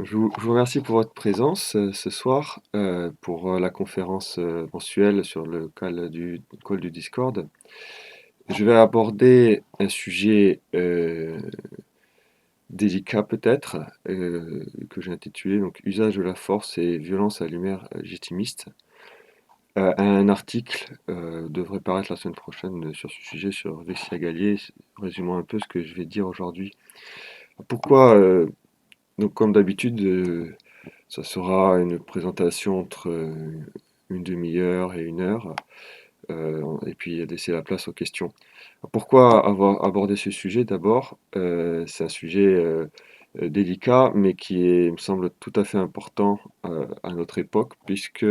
Je vous remercie pour votre présence ce soir pour la conférence mensuelle sur le call du Discord. Je vais aborder un sujet délicat peut-être que j'ai intitulé donc Usage de la force et violence à lumière légitimiste. Un article devrait paraître la semaine prochaine sur ce sujet sur Vexia Gallier, résumant un peu ce que je vais dire aujourd'hui. Pourquoi donc comme d'habitude ça sera une présentation entre une demi-heure et une heure, et puis laisser la place aux questions. Pourquoi avoir abordé ce sujet d'abord? C'est un sujet délicat, mais qui est, il me semble, tout à fait important à notre époque, puisque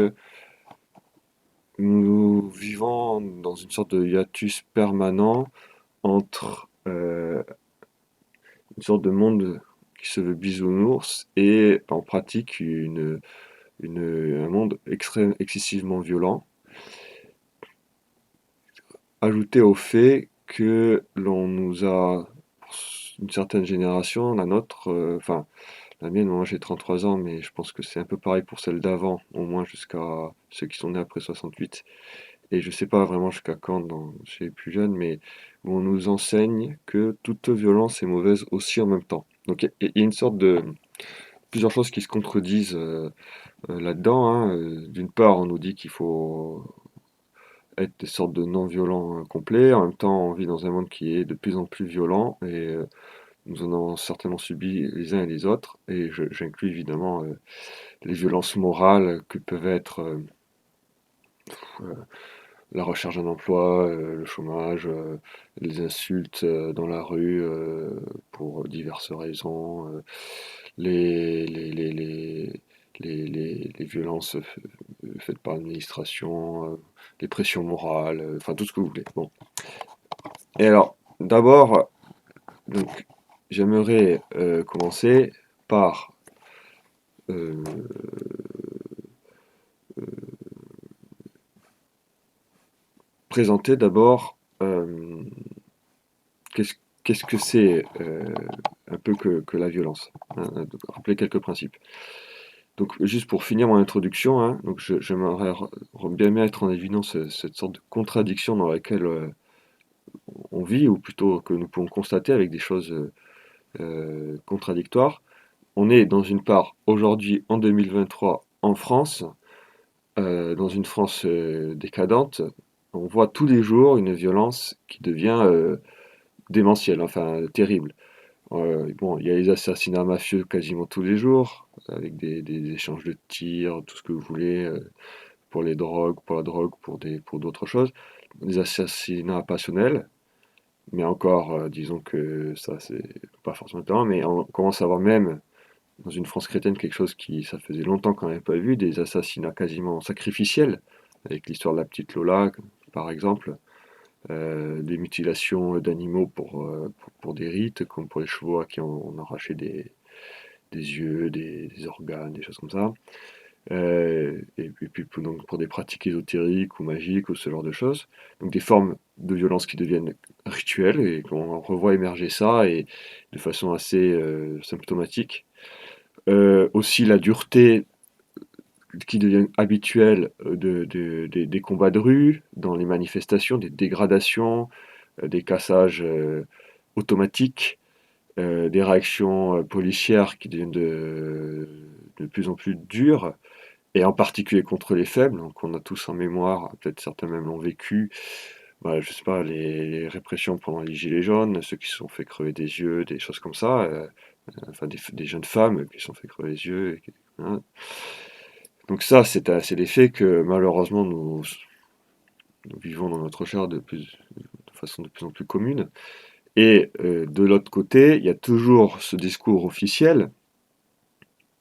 nous vivons dans une sorte de hiatus permanent entre une sorte de monde qui se veut bisounours et en pratique un monde excessivement violent, ajouté au fait que l'on nous a, une certaine génération, la nôtre, enfin la mienne, moi j'ai 33 ans, mais je pense que c'est un peu pareil pour celle d'avant, au moins jusqu'à ceux qui sont nés après 68. Et je sais pas vraiment jusqu'à quand chez les plus jeunes, mais où on nous enseigne que toute violence est mauvaise aussi en même temps. Donc il y a une sorte de plusieurs choses qui se contredisent là-dedans, hein. D'une part, on nous dit qu'il faut être des sortes de non-violents complets. En même temps, on vit dans un monde qui est de plus en plus violent et nous en avons certainement subi les uns et les autres. Et j'inclus évidemment les violences morales que peuvent être euh, la recherche d'un emploi, le chômage, les insultes dans la rue pour diverses raisons, les, les violences faites par l'administration, les pressions morales, enfin tout ce que vous voulez. Bon. Et alors, d'abord, donc, j'aimerais commencer par euh, présenter d'abord qu'est-ce qu'est-ce que c'est un peu que la violence, hein, donc, rappeler quelques principes. Donc, juste pour finir mon introduction, hein, donc j'aimerais bien mettre en évidence cette sorte de contradiction dans laquelle on vit, ou plutôt que nous pouvons constater avec des choses contradictoires. On est dans une part aujourd'hui, en 2023, en France, dans une France décadente. On voit tous les jours une violence qui devient démentielle, enfin terrible. Bon, il y a les assassinats mafieux quasiment tous les jours, avec des échanges de tirs, tout ce que vous voulez, pour les drogues, pour la drogue, pour d'autres choses. Des assassinats passionnels, mais encore, disons que ça, c'est pas forcément étonnant, mais on commence à voir même dans une France chrétienne quelque chose qui, ça faisait longtemps qu'on n'avait pas vu, des assassinats quasiment sacrificiels, avec l'histoire de la petite Lola, par exemple, des mutilations d'animaux pour des rites, comme pour les chevaux à qui on arrachait des yeux, des organes, des choses comme ça. Et puis donc pour des pratiques ésotériques ou magiques ou ce genre de choses. Donc des formes de violence qui deviennent rituelles et qu'on revoit émerger ça et de façon assez symptomatique. Aussi la dureté qui devient habituelle des combats de rue, dans les manifestations, des dégradations, des cassages automatiques, des réactions policières qui deviennent de plus en plus dures, et en particulier contre les faibles. Donc on a tous en mémoire, peut-être certains même l'ont vécu, bah, je sais pas, les répressions pendant les Gilets jaunes, ceux qui se sont fait crever des yeux, des choses comme ça, enfin des jeunes femmes qui se sont fait crever les yeux. Hein. Donc ça, c'est des faits que malheureusement nous vivons dans notre chair de façon de plus en plus commune. Et de l'autre côté, il y a toujours ce discours officiel,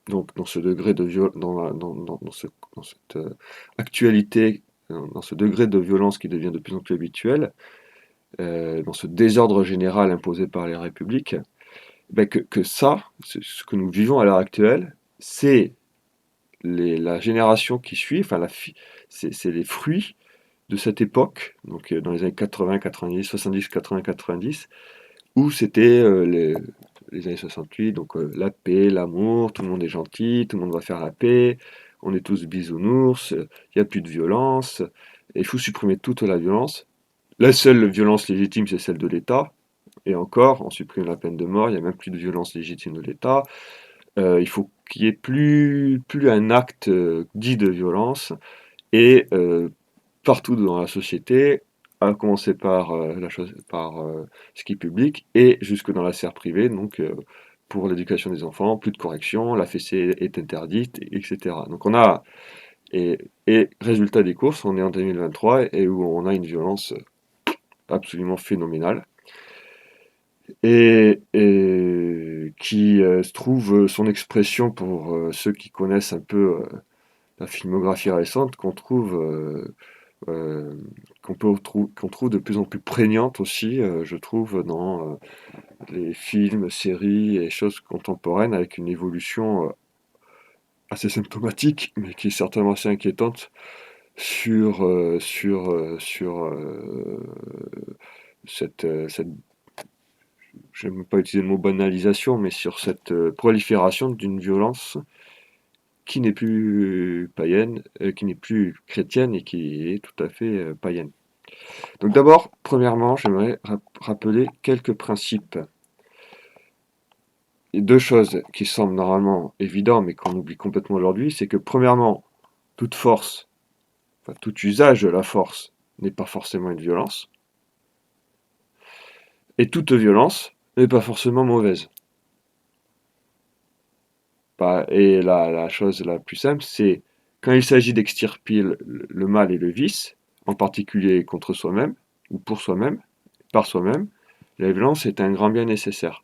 donc dans ce degré de dans cette actualité, dans ce degré de violence qui devient de plus en plus habituel, dans ce désordre général imposé par les républiques, ben que ça, ce que nous vivons à l'heure actuelle, c'est la génération qui suit, enfin c'est les fruits de cette époque, donc dans les années 80, 90, 70, 80, 90, où c'était les années 68, donc la paix, l'amour, tout le monde est gentil, tout le monde va faire la paix, on est tous bisounours, il n'y a plus de violence, et il faut supprimer toute la violence. La seule violence légitime, c'est celle de l'État, et encore, on supprime la peine de mort, il n'y a même plus de violence légitime de l'État. Il faut qu'il n'y ait plus un acte dit de violence, et partout dans la société, à commencer par, ce qui est public et jusque dans la sphère privée, donc pour l'éducation des enfants, plus de correction, la fessée est interdite, etc. Donc on a, et, et résultat des courses, on est en 2023 et où on a une violence absolument phénoménale et qui se trouve son expression pour ceux qui connaissent un peu la filmographie récente, euh, qu'on trouve de plus en plus prégnante aussi, je trouve, dans les films, séries et choses contemporaines avec une évolution assez symptomatique, mais qui est certainement assez inquiétante sur cette, je n'aime pas utiliser le mot banalisation, mais sur cette prolifération d'une violence qui n'est plus païenne, qui n'est plus chrétienne et qui est tout à fait païenne. Donc d'abord, premièrement, j'aimerais rappeler quelques principes. Et deux choses qui semblent normalement évidentes, mais qu'on oublie complètement aujourd'hui, c'est que premièrement, toute force, enfin tout usage de la force n'est pas forcément une violence, et toute violence n'est pas forcément mauvaise. Et la chose la plus simple, c'est quand il s'agit d'extirper le mal et le vice, en particulier contre soi-même, ou pour soi-même, par soi-même, la violence est un grand bien nécessaire.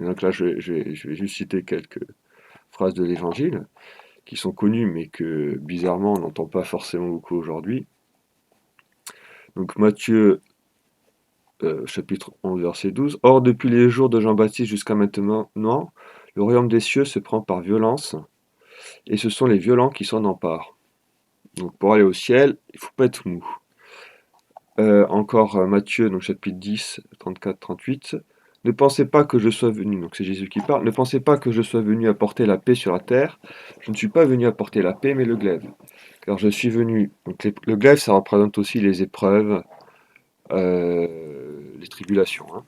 Et donc là, je vais juste citer quelques phrases de l'Évangile qui sont connues, mais que bizarrement on n'entend pas forcément beaucoup aujourd'hui. Donc Matthieu, chapitre 11, verset 12. Or, depuis les jours de Jean-Baptiste jusqu'à maintenant, le royaume des cieux se prend par violence, et ce sont les violents qui s'en emparent. Donc pour aller au ciel, il ne faut pas être mou. Encore Matthieu, donc chapitre 10, 34-38. Ne pensez pas que je sois venu, donc c'est Jésus qui parle, ne pensez pas que je sois venu apporter la paix sur la terre. Je ne suis pas venu apporter la paix, mais le glaive. Car je suis venu. Donc le glaive, ça représente aussi les épreuves, les tribulations. Hein.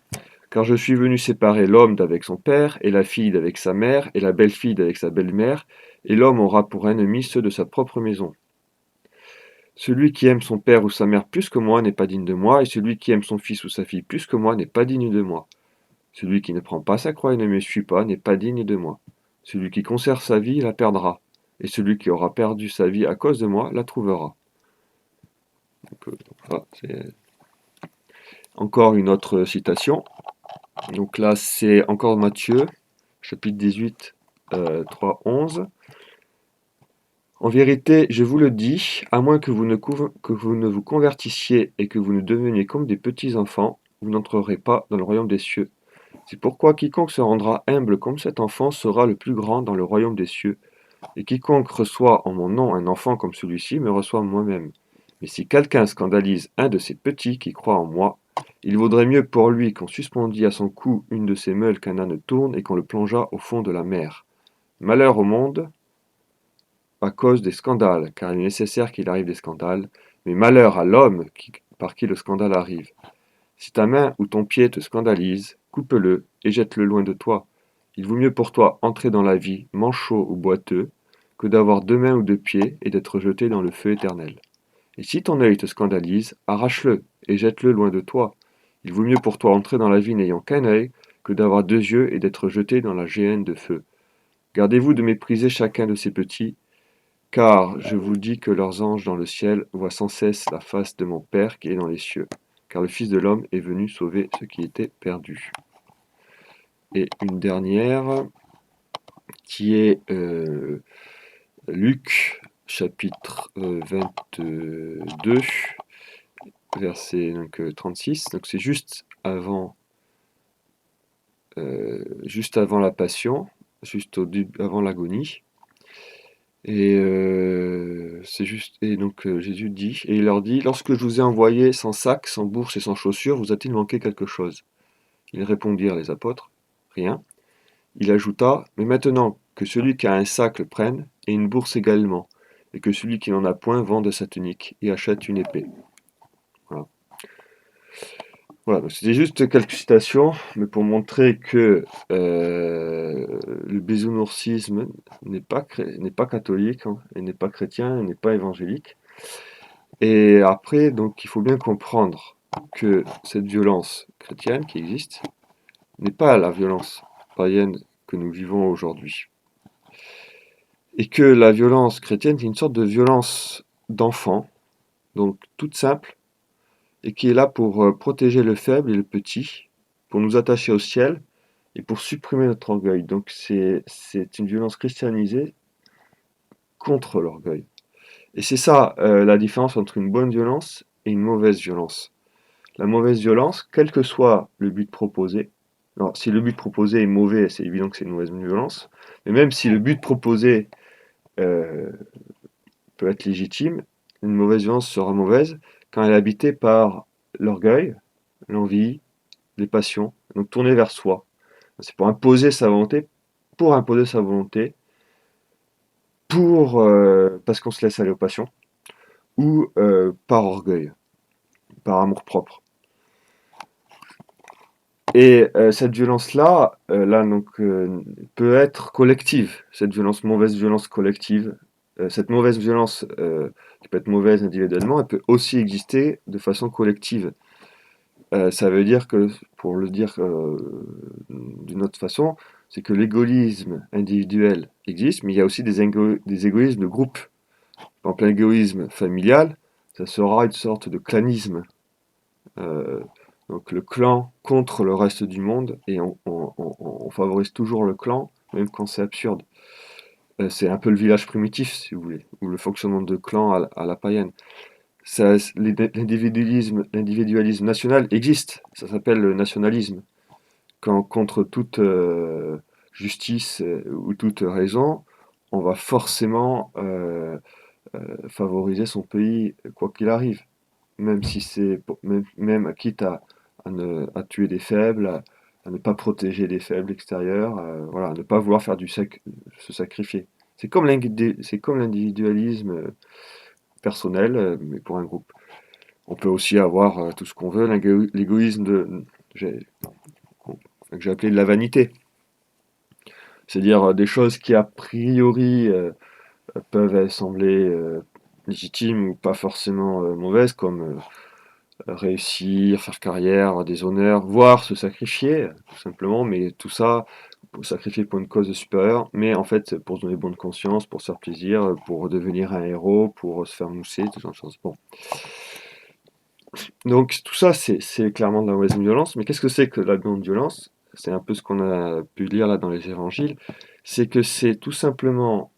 Car je suis venu séparer l'homme d'avec son père, et la fille d'avec sa mère, et la belle-fille d'avec sa belle-mère, et l'homme aura pour ennemi ceux de sa propre maison. Celui qui aime son père ou sa mère plus que moi n'est pas digne de moi, et celui qui aime son fils ou sa fille plus que moi n'est pas digne de moi. Celui qui ne prend pas sa croix et ne me suit pas n'est pas digne de moi. Celui qui conserve sa vie la perdra, et celui qui aura perdu sa vie à cause de moi la trouvera. Voilà, c'est encore une autre citation. Donc là, c'est encore Matthieu, chapitre 18, 3, 11. En vérité, je vous le dis, à moins que vous ne vous convertissiez et que vous ne deveniez comme des petits enfants, vous n'entrerez pas dans le royaume des cieux. C'est pourquoi quiconque se rendra humble comme cet enfant sera le plus grand dans le royaume des cieux. Et quiconque reçoit en mon nom un enfant comme celui-ci me reçoit moi-même. Mais si quelqu'un scandalise un de ces petits qui croient en moi, il vaudrait mieux pour lui qu'on suspendît à son cou une de ces meules qu'un âne tourne et qu'on le plongeât au fond de la mer. Malheur au monde à cause des scandales, car il est nécessaire qu'il arrive des scandales, mais malheur à l'homme par qui le scandale arrive. Si ta main ou ton pied te scandalise, coupe-le et jette-le loin de toi. Il vaut mieux pour toi entrer dans la vie, manchot ou boiteux, que d'avoir 2 mains ou 2 pieds et d'être jeté dans le feu éternel. Et si ton œil te scandalise, arrache-le et jette-le loin de toi. Il vaut mieux pour toi entrer dans la vie n'ayant qu'un œil, que d'avoir 2 yeux et d'être jeté dans la géhenne de feu. Gardez-vous de mépriser chacun de ces petits, car je vous dis que leurs anges dans le ciel voient sans cesse la face de mon Père qui est dans les cieux. Car le Fils de l'homme est venu sauver ce qui était perdu. Et une dernière, qui est Luc, chapitre 22, verset 36. Donc c'est juste avant la passion, avant l'agonie. Et Jésus dit, et il leur dit, lorsque je vous ai envoyé sans sac, sans bourse et sans chaussures, vous a-t-il manqué quelque chose? Ils répondirent, les apôtres, rien. Il ajouta: « Mais maintenant, que celui qui a un sac le prenne, et une bourse également, et que celui qui n'en a point vende sa tunique, et achète une épée. » Voilà. Voilà, donc c'était juste quelques citations, mais pour montrer que le bisounoursisme n'est pas catholique, hein, et n'est pas chrétien, et n'est pas évangélique. Et après, donc, il faut bien comprendre que cette violence chrétienne qui existe n'est pas la violence païenne que nous vivons aujourd'hui. Et que la violence chrétienne est une sorte de violence d'enfant, donc toute simple, et qui est là pour protéger le faible et le petit, pour nous attacher au ciel et pour supprimer notre orgueil. Donc c'est une violence christianisée contre l'orgueil. Et c'est ça la différence entre une bonne violence et une mauvaise violence. La mauvaise violence, quel que soit le but proposé, alors si le but proposé est mauvais, c'est évident que c'est une mauvaise violence, mais même si le but proposé euh, peut être légitime, une mauvaise violence sera mauvaise quand elle est habitée par l'orgueil, l'envie, les passions, donc tournée vers soi. C'est pour imposer sa volonté, pour imposer sa volonté, parce qu'on se laisse aller aux passions, ou par orgueil, par amour-propre. Et cette violence-là, peut être collective, cette violence, mauvaise violence collective. Cette mauvaise violence, qui peut être mauvaise individuellement, elle peut aussi exister de façon collective. Ça veut dire que, pour le dire d'une autre façon, c'est que l'égoïsme individuel existe, mais il y a aussi des égoïsmes de groupe. Par exemple, l'égoïsme familial, ça sera une sorte de clanisme. Euh, donc le clan contre le reste du monde, et on favorise toujours le clan, même quand c'est absurde. C'est un peu le village primitif, si vous voulez, ou le fonctionnement de clan à la païenne. L'individualisme national existe, ça s'appelle le nationalisme. Quand contre toute justice ou toute raison, on va forcément favoriser son pays quoi qu'il arrive, même si c'est même quitte à tuer des faibles, à ne pas protéger les faibles extérieurs, voilà, à ne pas vouloir faire se sacrifier. C'est comme l'individualisme personnel, mais pour un groupe. On peut aussi avoir tout ce qu'on veut, l'égoïsme j'ai- que j'ai appelé de la vanité. C'est-à-dire des choses qui a priori peuvent sembler légitimes ou pas forcément mauvaises, comme réussir, faire carrière, avoir des honneurs, voire se sacrifier, tout simplement, mais tout ça, pour sacrifier pour une cause supérieure, mais en fait pour se donner bonne conscience, pour se faire plaisir, pour devenir un héros, pour se faire mousser, tout genre de choses. Bon. Donc tout ça, c'est clairement de la mauvaise violence, mais qu'est-ce que c'est que la bonne violence? C'est un peu ce qu'on a pu lire là dans les évangiles, c'est que c'est tout simplement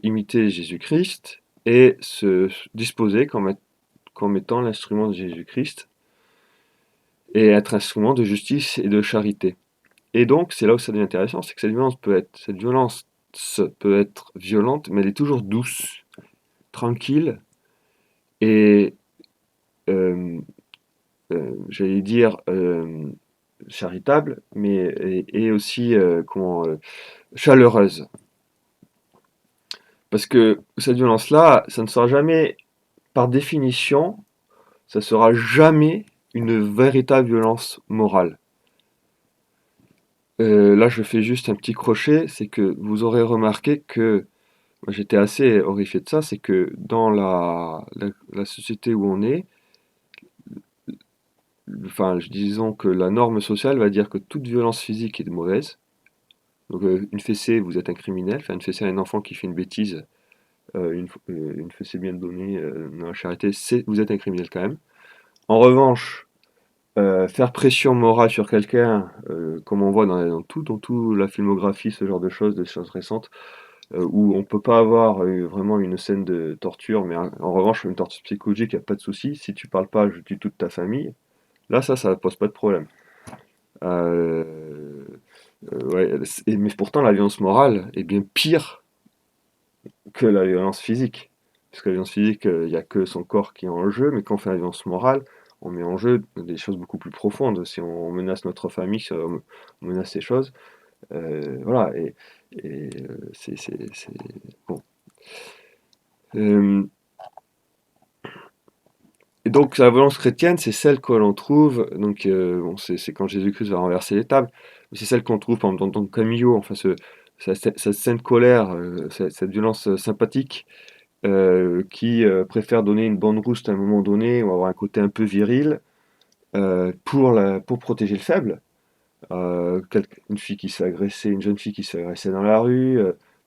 imiter Jésus-Christ et se disposer comme étant l'instrument de Jésus-Christ et être instrument de justice et de charité. Et donc, c'est là où ça devient intéressant, c'est que cette violence peut être violente, mais elle est toujours douce, tranquille et, euh, j'allais dire, charitable, mais et aussi chaleureuse. Parce que cette violence-là, ça ne sera jamais, par définition, ça sera jamais une véritable violence morale. Là, je fais juste un petit crochet, c'est que vous aurez remarqué que moi, j'étais assez horrifié de ça, c'est que dans la société où on est, enfin, disons que la norme sociale va dire que toute violence physique est mauvaise. Donc, une fessée, vous êtes un criminel. Enfin, une fessée à un enfant qui fait une bêtise, une fessée bien donnée dans la charité, vous êtes un criminel quand même. En revanche, faire pression morale sur quelqu'un, comme on voit dans tout la filmographie, ce genre de choses, des choses récentes, où on peut pas avoir vraiment une scène de torture, mais en revanche, une torture psychologique, il n'y a pas de souci. Si tu parles pas, je tue toute ta famille. Là, ça pose pas de problème. Euh, ouais, mais pourtant, la violence morale est bien pire que la violence physique. Parce que la violence physique, il n'y a que son corps qui est en jeu, mais quand on fait la violence morale, on met en jeu des choses beaucoup plus profondes. Si on menace notre famille, si on menace ces choses, voilà, c'est bon. Euh, et donc la violence chrétienne, c'est celle que l'on trouve, donc bon, c'est quand Jésus-Christ va renverser les tables, mais c'est celle qu'on trouve par exemple dans Camillo, enfin cette sainte colère, cette violence sympathique, qui préfère donner une bonne rouste à un moment donné, ou avoir un côté un peu viril, pour protéger le faible. Une fille qui se fait agresser, une jeune fille qui se fait agresser dans la rue,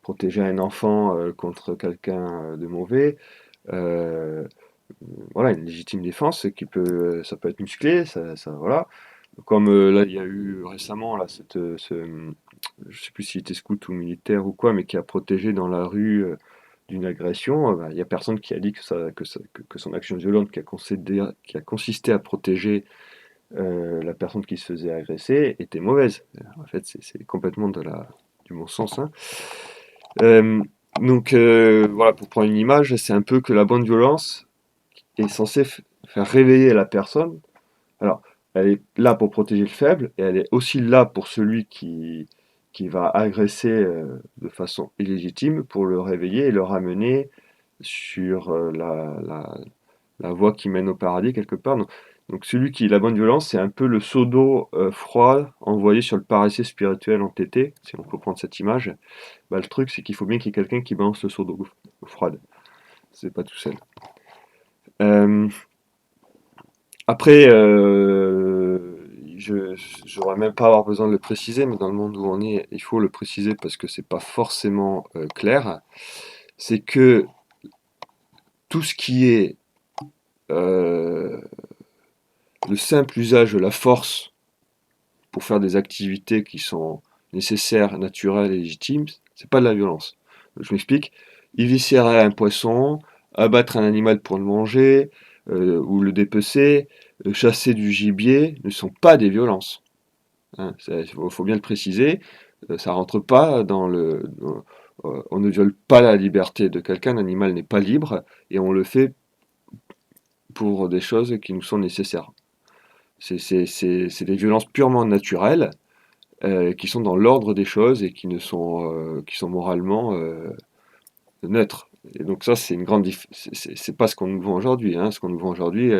protéger un enfant contre quelqu'un de mauvais. Euh, voilà, une légitime défense ça peut être musclé, voilà. Comme là, il y a eu récemment là, je sais plus s'il était scout ou militaire ou quoi, mais qui a protégé dans la rue d'une agression. Bah, il y a personne qui a dit que son action violente qui a consisté à protéger la personne qui se faisait agresser était mauvaise. En fait, c'est complètement du bon sens, hein. Euh, voilà, pour prendre une image, c'est un peu que la bonne violence est censée faire réveiller la personne. Alors, elle est là pour protéger le faible, et elle est aussi là pour celui qui va agresser de façon illégitime, pour le réveiller et le ramener sur la voie qui mène au paradis quelque part. Donc celui qui la bonne violence, c'est un peu le seau d'eau froid envoyé sur le paresseux spirituel entêté, si on peut prendre cette image. Bah, le truc, c'est qu'il faut bien qu'il y ait quelqu'un qui balance le seau d'eau froide. C'est pas tout seul. Euh, Après, j'aurais même pas avoir besoin de le préciser, mais dans le monde où on est, il faut le préciser parce que c'est pas forcément clair. C'est que tout ce qui est euh, le simple usage de la force pour faire des activités qui sont nécessaires, naturelles et légitimes, c'est pas de la violence. Je m'explique. Éviscérer un poisson, abattre un animal pour le manger, ou le dépecer, chasser du gibier, ne sont pas des violences. Hein, faut bien le préciser. Ça rentre pas on ne viole pas la liberté de quelqu'un, l'animal n'est pas libre, et on le fait pour des choses qui nous sont nécessaires. C'est des violences purement naturelles, qui sont dans l'ordre des choses et qui sont moralement neutres. Et donc ça, c'est une grande c'est pas ce qu'on nous vend aujourd'hui, hein. Ce qu'on nous vend aujourd'hui,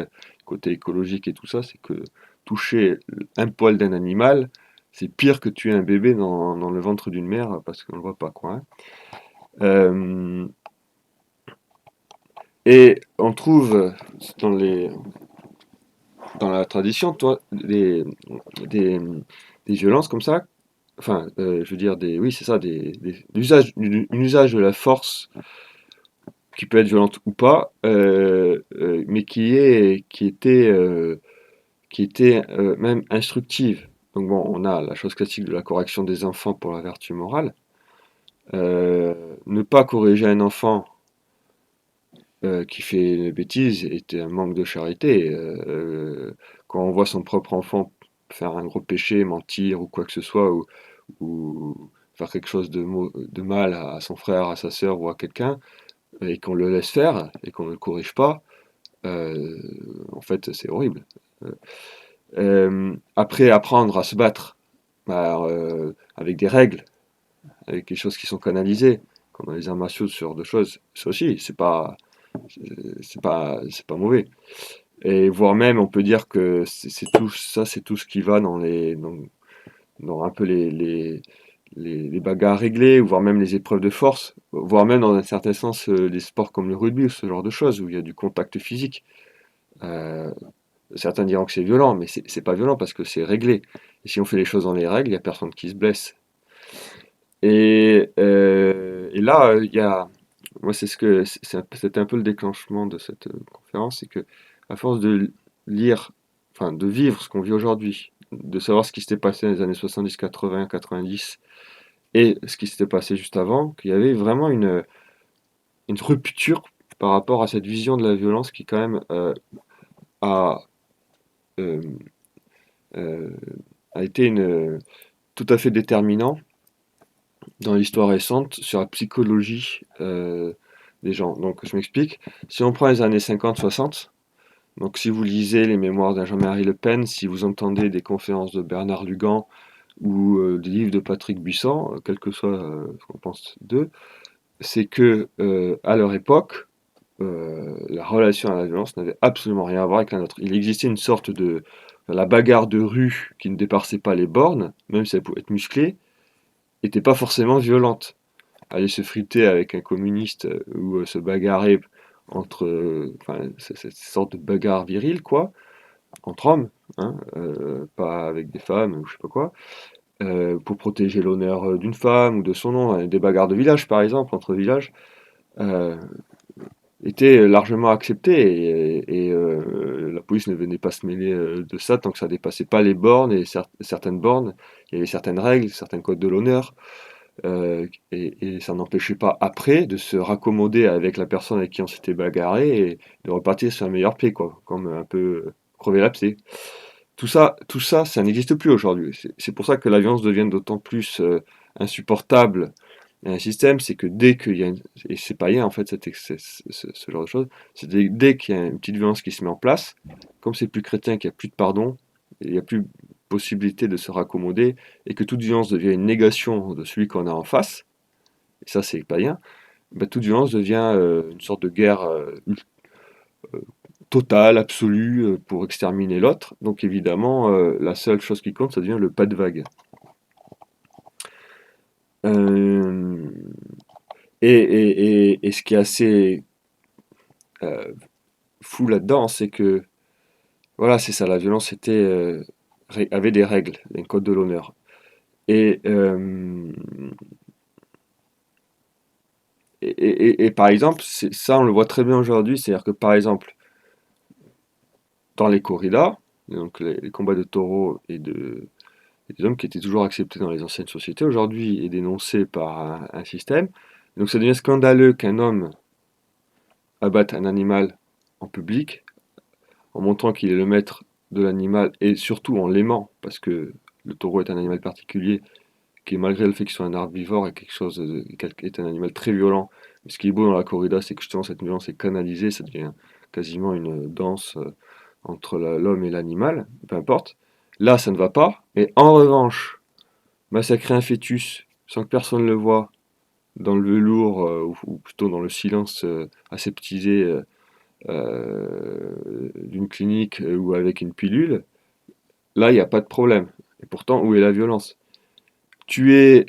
côté écologique et tout ça, c'est que toucher un poil d'un animal, c'est pire que tuer un bébé dans le ventre d'une mère parce qu'on le voit pas, quoi, hein. Euh, et on trouve dans dans la tradition, toi, des violences comme ça, enfin, je veux dire, oui, c'est ça, un usage de la force qui peut être violente ou pas, mais qui était même instructive. Donc bon, on a la chose classique de la correction des enfants pour la vertu morale. Ne pas corriger un enfant qui fait une bêtise est un manque de charité. Quand on voit son propre enfant faire un gros péché, mentir ou quoi que ce soit, ou faire quelque chose de mal à son frère, à sa sœur ou à quelqu'un, et qu'on le laisse faire et qu'on ne le corrige pas, euh, en fait, c'est horrible. Après, apprendre à se battre bah, avec des règles, avec des choses qui sont canalisées, comme dans les arts martiaux, ce genre de choses, ça aussi, c'est pas mauvais. Et voire même, on peut dire que c'est tout ce qui va dans un peu les bagarres réglées, voire même les épreuves de force, voire même dans un certain sens les sports comme le rugby ou ce genre de choses, où il y a du contact physique. Euh, Certains diront que c'est violent, mais c'est pas violent parce que c'est réglé. Et si on fait les choses dans les règles, il n'y a personne qui se blesse. Et là, moi, c'était un peu le déclenchement de cette conférence, c'est que à force de lire, enfin de vivre ce qu'on vit aujourd'hui, de savoir ce qui s'était passé dans les années 70, 80, 90 et ce qui s'était passé juste avant, qu'il y avait vraiment une rupture par rapport à cette vision de la violence qui quand même a, euh, euh, a été tout à fait déterminant dans l'histoire récente sur la psychologie des gens. Donc je m'explique. Si on prend les années 50-60, Donc si vous lisez les mémoires d'un Jean-Marie Le Pen, si vous entendez des conférences de Bernard Lugan ou des livres de Patrick Buisson, quel que soit ce qu'on pense d'eux, c'est que à leur époque, la relation à la violence n'avait absolument rien à voir avec la nôtre. Il existait une sorte de la bagarre de rue qui ne dépassait pas les bornes, même si elle pouvait être musclée, n'était pas forcément violente. Aller se friter avec un communiste ou se bagarrer entre, enfin, cette sorte de bagarre virile, quoi, entre hommes, hein, pas avec des femmes ou je sais pas quoi, pour protéger l'honneur d'une femme ou de son nom, des bagarres de village par exemple, entre villages, euh, était largement accepté et la police ne venait pas se mêler de ça tant que ça dépassait pas les bornes et certaines bornes, il y avait certaines règles, certains codes de l'honneur et ça n'empêchait pas après de se raccommoder avec la personne avec qui on s'était bagarré et de repartir sur un meilleur pied quoi, comme un peu crever l'abcès. Ça n'existe plus aujourd'hui. C'est pour ça que la violence devient d'autant plus insupportable et un système, c'est que dès qu'il y a et c'est pas rien en fait ce genre de choses, c'est dès qu'il y a une petite violence qui se met en place, comme c'est plus chrétien, qu'il n'y a plus de pardon, il n'y a plus possibilité de se raccommoder, et que toute violence devient une négation de celui qu'on a en face, et ça c'est païen, bah, toute violence devient une sorte de guerre totale, absolue, pour exterminer l'autre. Donc évidemment, la seule chose qui compte, ça devient le pas de vague. Euh, et ce qui est assez euh, fou là-dedans, c'est que, voilà, c'est ça, la violence avait des règles, un code de l'honneur. Et, euh, et par exemple, ça, on le voit très bien aujourd'hui, c'est-à-dire que, par exemple, dans les corridas, donc les combats de taureaux et des hommes qui étaient toujours acceptés dans les anciennes sociétés, aujourd'hui est dénoncé par un système. Donc ça devient scandaleux qu'un homme abatte un animal en public, en montrant qu'il est le maître de l'animal et surtout en l'aimant, parce que le taureau est un animal particulier qui, malgré le fait qu'il soit un herbivore, est un animal très violent. Mais ce qui est beau dans la corrida, c'est que justement cette violence est canalisée, ça devient quasiment une danse entre l'homme et l'animal, peu importe. Là, ça ne va pas. Et en revanche, massacrer un fœtus sans que personne le voie, dans le velours, ou plutôt dans le silence aseptisé d'une clinique ou avec une pilule, là, il n'y a pas de problème. Et pourtant, où est la violence? Tuer,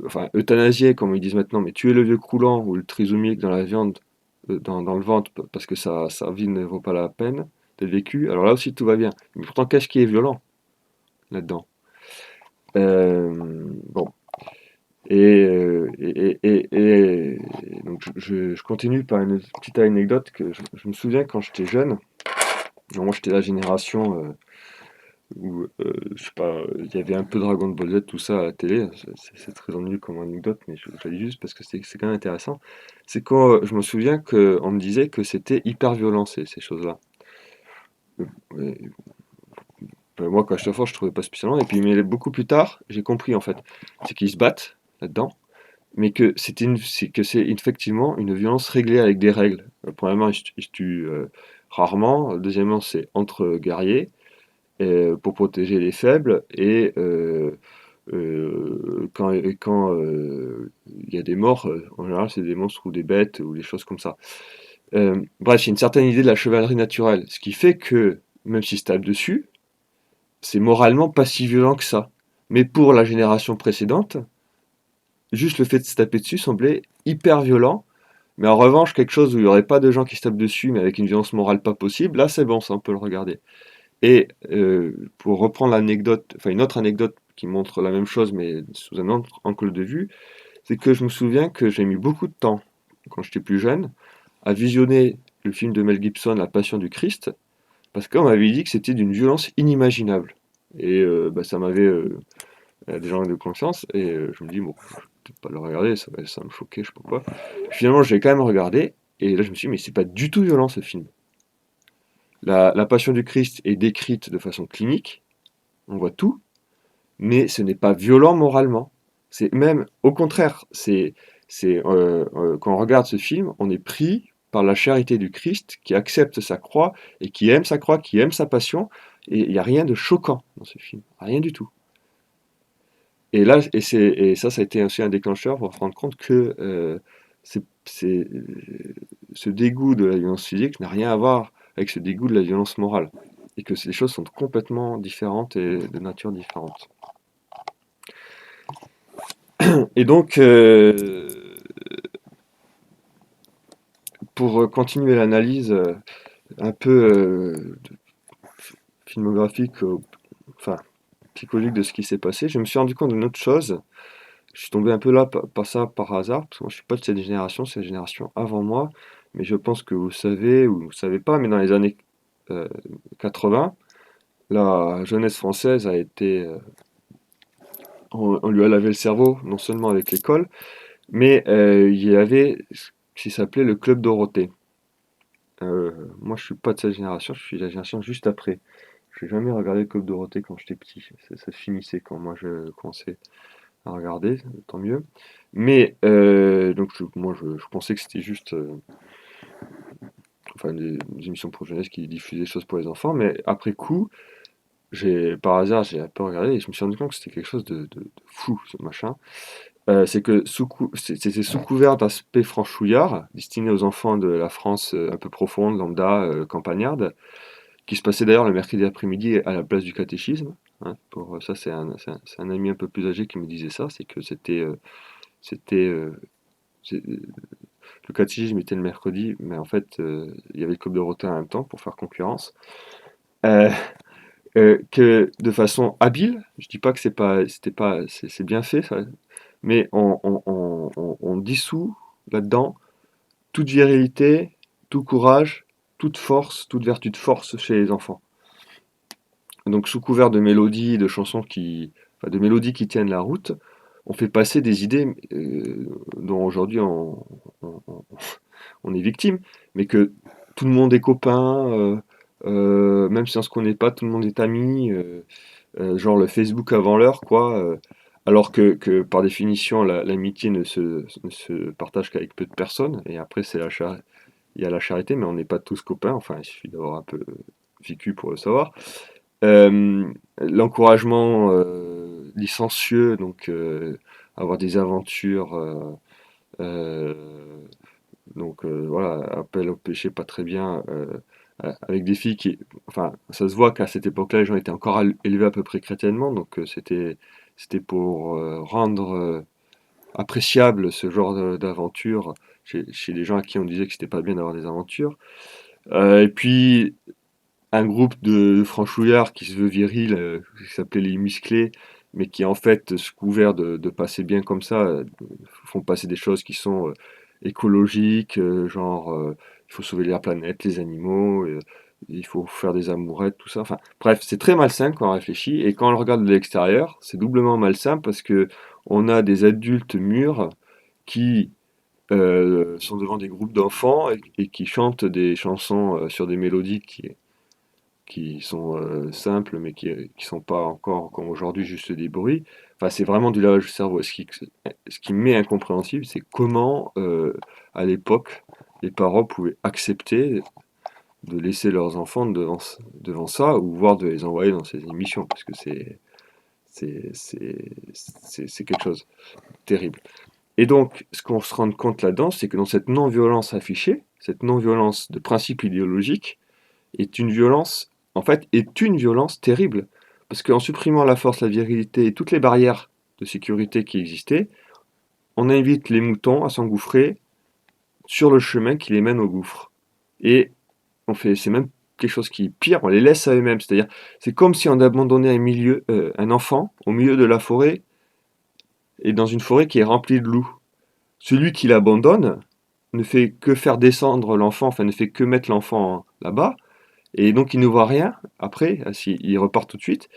enfin, euthanasier, comme ils disent maintenant, mais tuer le vieux croulant ou le trisomique dans la viande, dans le ventre, parce que sa vie ne vaut pas la peine d'être vécue, alors là aussi, tout va bien. Mais pourtant, qu'est-ce qui est violent là-dedans? Bon. Et donc je continue par une petite anecdote que je me souviens quand j'étais jeune. Alors moi j'étais la génération où je sais pas, il y avait un peu Dragon Ball Z, tout ça à la télé. C'est très ennuyeux comme anecdote, mais je le dis juste parce que c'est quand même intéressant. C'est quand je me souviens qu'on me disait que c'était hyper violent ces choses-là. Et, moi quand j'étais enfant je trouvais pas spécialement. Et puis mais beaucoup plus tard j'ai compris en fait, c'est qu'ils se battent là-dedans mais que c'est effectivement une violence réglée avec des règles. Premièrement, ils se tuent rarement. Deuxièmement, c'est entre guerriers pour protéger les faibles. Et quand il y a des morts, en général, c'est des monstres ou des bêtes ou des choses comme ça. Bref, il y a une certaine idée de la chevalerie naturelle, ce qui fait que même si se tape dessus, c'est moralement pas si violent que ça. Mais pour la génération précédente, juste le fait de se taper dessus semblait hyper violent. Mais en revanche, quelque chose où il n'y aurait pas de gens qui se tapent dessus, mais avec une violence morale pas possible, là c'est bon, ça on peut le regarder. Et pour reprendre l'anecdote, enfin une autre anecdote qui montre la même chose, mais sous un autre angle de vue, c'est que je me souviens que j'ai mis beaucoup de temps, quand j'étais plus jeune, à visionner le film de Mel Gibson, La Passion du Christ, parce qu'on m'avait dit que c'était d'une violence inimaginable. Et bah, ça m'avait des gens de conscience, et je me dis, bon, je vais peut-être pas le regarder, ça va me choquer, je sais pas quoi. Finalement, j'ai quand même regardé, et là je me suis dit, mais c'est pas du tout violent ce film. La Passion du Christ est décrite de façon clinique, on voit tout, mais ce n'est pas violent moralement. C'est même, au contraire, quand on regarde ce film, on est pris par la charité du Christ, qui accepte sa croix et qui aime sa croix, qui aime sa passion. Et il n'y a rien de choquant dans ce film, rien du tout. Et là, et ça a été aussi un déclencheur pour se rendre compte que ce dégoût de la violence physique n'a rien à voir avec ce dégoût de la violence morale. Et que ces choses sont complètement différentes et de nature différente. Et donc, pour continuer l'analyse un peu filmographique, enfin psychologique de ce qui s'est passé, je me suis rendu compte d'une autre chose. Je suis tombé un peu là par ça par hasard, parce que moi je suis pas de cette génération, c'est la génération avant moi, mais je pense que vous savez ou vous savez pas, mais dans les années 80, la jeunesse française a été, on lui a lavé le cerveau, non seulement avec l'école, mais il y avait ce qui s'appelait le Club Dorothée. Moi je suis pas de cette génération, je suis de la génération juste après. Je n'ai jamais regardé le Club Dorothée quand j'étais petit, ça finissait quand moi je commençais à regarder, tant mieux. Mais donc je pensais que c'était juste enfin, des émissions pour jeunesse qui diffusaient des choses pour les enfants, mais après coup, par hasard, j'ai un peu regardé et je me suis rendu compte que c'était quelque chose de fou, ce machin. C'est que c'était sous couvert d'aspect franchouillard, destiné aux enfants de la France un peu profonde, lambda, campagnarde, qui se passait d'ailleurs le mercredi après-midi à la place du catéchisme. Hein. Pour ça, c'est un ami un peu plus âgé qui me disait ça, c'est que c'était le catéchisme était le mercredi, mais en fait, il y avait le club de rotin en même temps pour faire concurrence. Euh, que de façon habile, je dis pas que c'est bien fait, ça, mais on dissout là-dedans toute virilité, tout courage, toute force, toute vertu de force chez les enfants. Donc sous couvert de mélodies, enfin, de mélodies qui tiennent la route, on fait passer des idées dont aujourd'hui on- on- on est victime, mais que tout le monde est copain, même si on se connaît pas, tout le monde est ami, genre le Facebook avant l'heure, quoi. Alors que par définition, l'amitié ne se partage qu'avec peu de personnes, et après il y a la charité, mais on n'est pas tous copains, enfin il suffit d'avoir un peu vécu pour le savoir. L'encouragement licencieux, donc avoir des aventures, donc voilà, appel au péché pas très bien, avec des filles qui, enfin, ça se voit qu'à cette époque-là, les gens étaient encore élevés à peu près chrétiennement, donc c'était pour rendre appréciable ce genre d'aventure chez les gens à qui on disait que c'était pas bien d'avoir des aventures. Et puis un groupe de franchouillards qui se veut viril, qui s'appelait les musclés, mais qui en fait, sous couvert de passer bien comme ça, font passer des choses qui sont écologiques, genre il faut sauver la planète, les animaux, il faut faire des amourettes, tout ça. Enfin, bref, c'est très malsain quand on réfléchit, et quand on le regarde de l'extérieur, c'est doublement malsain parce que on a des adultes mûrs qui sont devant des groupes d'enfants et qui chantent des chansons sur des mélodies qui sont simples, mais qui sont pas encore, comme aujourd'hui, juste des bruits. Enfin, c'est vraiment du lavage du cerveau. Ce qui m'est incompréhensible, c'est comment, à l'époque, les parents pouvaient accepter de laisser leurs enfants devant ça, ou voire de les envoyer dans ces émissions, parce que c'est quelque chose de terrible. Et donc, ce qu'on se rend compte là-dedans, c'est que dans cette non-violence affichée, cette non-violence de principe idéologique, est une violence, en fait, est une violence terrible. Parce qu'en supprimant la force, la virilité et toutes les barrières de sécurité qui existaient, on invite les moutons à s'engouffrer sur le chemin qui les mène au gouffre. Et c'est même quelque chose qui est pire, on les laisse à eux-mêmes. C'est-à-dire, c'est comme si on abandonnait un enfant au milieu de la forêt et dans une forêt qui est remplie de loups. Celui qui l'abandonne ne fait que faire descendre l'enfant, enfin ne fait que mettre l'enfant là-bas, et donc il ne voit rien après, il repart tout de suite.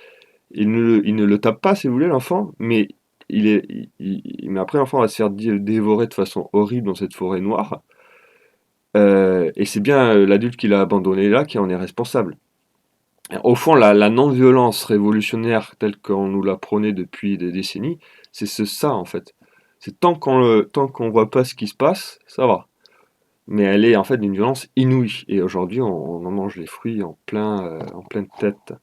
Il ne le tape pas, si vous voulez, l'enfant, mais mais après l'enfant va se faire dévorer de façon horrible dans cette forêt noire. Et c'est bien l'adulte qui l'a abandonné là qui en est responsable. Au fond, la non-violence révolutionnaire telle qu'on nous l'a prônée depuis des décennies, c'est ça en fait. C'est tant qu'on voit pas ce qui se passe, ça va. mais elle est en fait d'une violence inouïe. Et aujourd'hui, on en mange les fruits en pleine tête.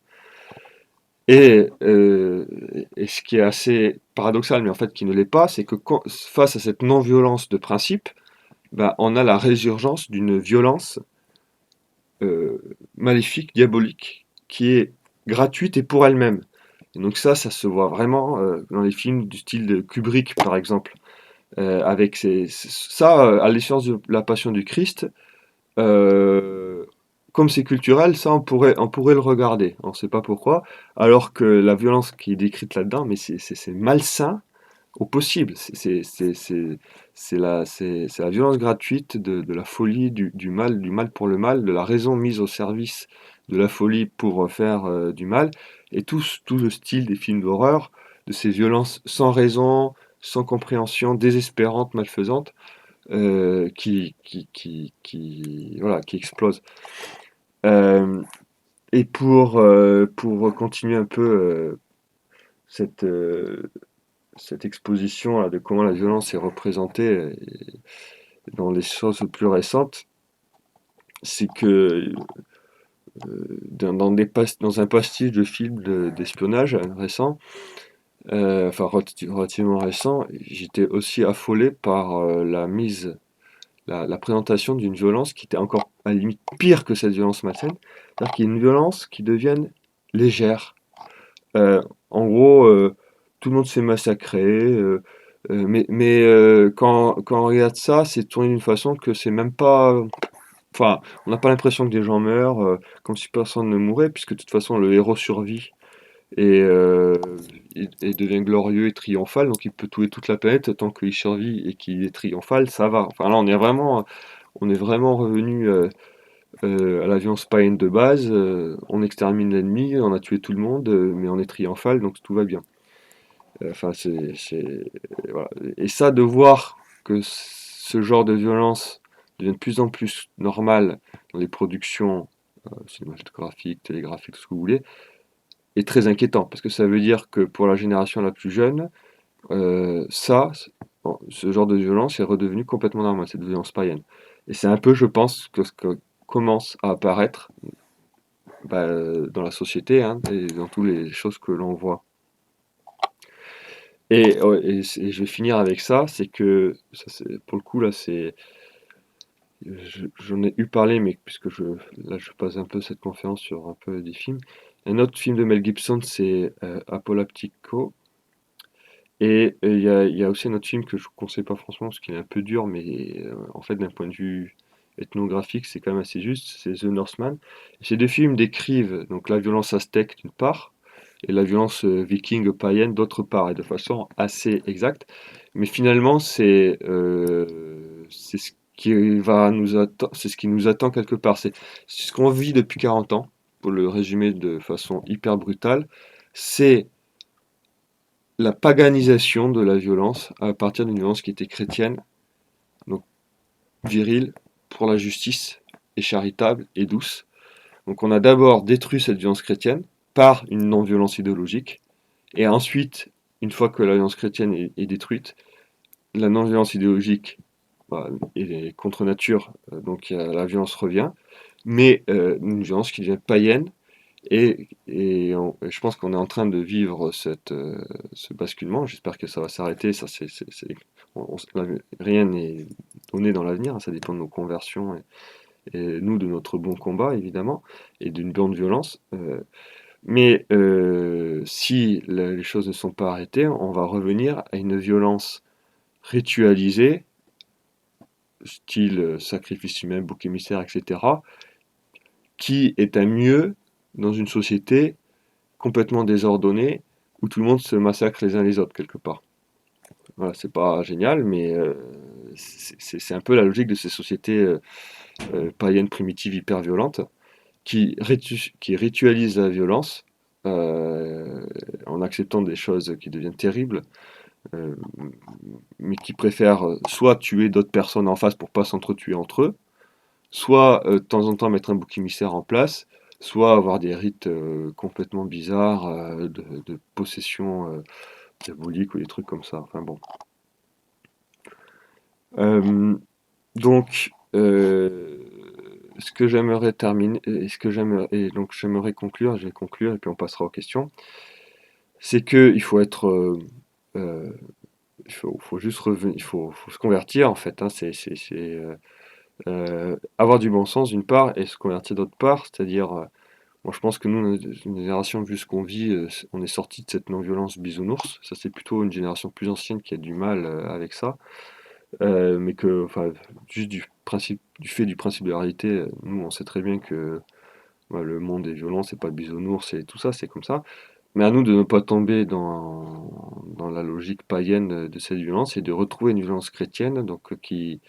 Et, euh, et ce qui est assez paradoxal, mais en fait qui ne l'est pas, c'est que face à cette non-violence de principe, ben, on a la résurgence d'une violence euh, maléfique, diabolique, qui est gratuite et pour elle-même. Et donc ça se voit vraiment dans les films du style de Kubrick, par exemple, avec ça, à l'échéance de la Passion du Christ. Euh, Comme c'est culturel, ça on pourrait le regarder, on ne sait pas pourquoi, alors que la violence qui est décrite là-dedans, mais c'est malsain au possible. C'est la violence gratuite de la folie, du mal pour le mal, de la raison mise au service de la folie pour faire du mal, et tout le style des films d'horreur, de ces violences sans raison, sans compréhension, désespérantes, malfaisantes, voilà, qui explosent. Euh, et pour continuer un peu cette, euh, cette exposition là, de comment la violence est représentée dans les choses plus récentes, c'est que dans un pastiche de films d'espionnage récent, enfin relativement récent, j'étais aussi affolé par la présentation d'une violence qui était encore à la limite pire que cette violence malsaine, c'est-à-dire qu'il y a une violence qui devienne légère. Euh, En gros, tout le monde se fait massacrer, quand on regarde ça, c'est tourné d'une façon que c'est même pas. Enfin, on n'a pas l'impression que des gens meurent, comme si personne ne mourait, puisque de toute façon le héros survit et devient glorieux et triomphal, donc il peut tuer toute la planète tant qu'il survit et qu'il est triomphal, ça va. Enfin là, on est vraiment revenu à la violence païenne de base. On extermine l'ennemi, on a tué tout le monde, mais on est triomphal, donc tout va bien. Enfin, voilà. Et ça, de voir que ce genre de violence devient de plus en plus normal dans les productions cinématographiques, télégraphiques, tout ce que vous voulez, est très inquiétant, parce que ça veut dire que pour la génération la plus jeune, bon, ce genre de violence est redevenu complètement normal, cette violence païenne. Et c'est un peu, je pense, que ce que commence à apparaître dans la société, hein, et dans toutes les choses que l'on voit. Et je vais finir avec ça, c'est que, pour le coup, là, j'en ai eu parlé, mais là, je passe un peu cette conférence sur un peu des films. Un autre film de Mel Gibson, c'est Apolaptico. Et il y a aussi un autre film que je ne conseille pas franchement, parce qu'il est un peu dur, mais en fait, d'un point de vue ethnographique, c'est quand même assez juste, c'est The Northman. Et ces deux films décrivent donc la violence aztèque d'une part, et la violence viking païenne d'autre part, et de façon assez exacte. Mais finalement, c'est ce c'est ce qui nous attend quelque part. C'est ce qu'on vit depuis 40 ans, pour le résumer de façon hyper brutale. C'est la paganisation de la violence à partir d'une violence qui était chrétienne, donc virile, pour la justice, et charitable et douce. Donc on a d'abord détruit cette violence chrétienne par une non-violence idéologique, et ensuite, une fois que la violence chrétienne est détruite, la non-violence idéologique est contre nature, donc la violence revient, mais une violence qui devient païenne, et je pense qu'on est en train de vivre ce basculement. J'espère que ça va s'arrêter. Rien n'est donné dans l'avenir, hein, ça dépend de nos conversions et nous de notre bon combat, évidemment, et d'une bonne violence. Mais si les choses ne sont pas arrêtées, on va revenir à une violence ritualisée, style sacrifice humain, bouc émissaire, etc., qui est à mieux dans une société complètement désordonnée où tout le monde se massacre les uns les autres quelque part. Voilà, c'est pas génial, mais c'est un peu la logique de ces sociétés païennes primitives hyper violentes qui ritualisent la violence en acceptant des choses qui deviennent terribles, euh, mais qui préfèrent soit tuer d'autres personnes en face pour pas s'entretuer entre eux, soit de temps en temps mettre un bouc émissaire en place, soit avoir des rites complètement bizarres de possession diabolique ou des trucs comme ça. Enfin bon. Euh, donc, Euh, Ce que j'aimerais terminer, et donc j'aimerais conclure, je vais conclure et puis on passera aux questions, c'est que il faut être, euh, faut juste revenir, faut se convertir en fait, hein, avoir du bon sens d'une part et se convertir d'autre part, c'est-à-dire, moi je pense que nous, une génération, vu ce qu'on vit, on est sorti de cette non-violence bisounours, ça c'est plutôt une génération plus ancienne qui a du mal avec ça. Mais que, enfin, juste du fait du principe de la réalité, nous, on sait très bien que le monde est violent, c'est pas bisounours et tout ça, c'est comme ça. Mais à nous de ne pas tomber dans la logique païenne de cette violence et de retrouver une violence chrétienne, donc qui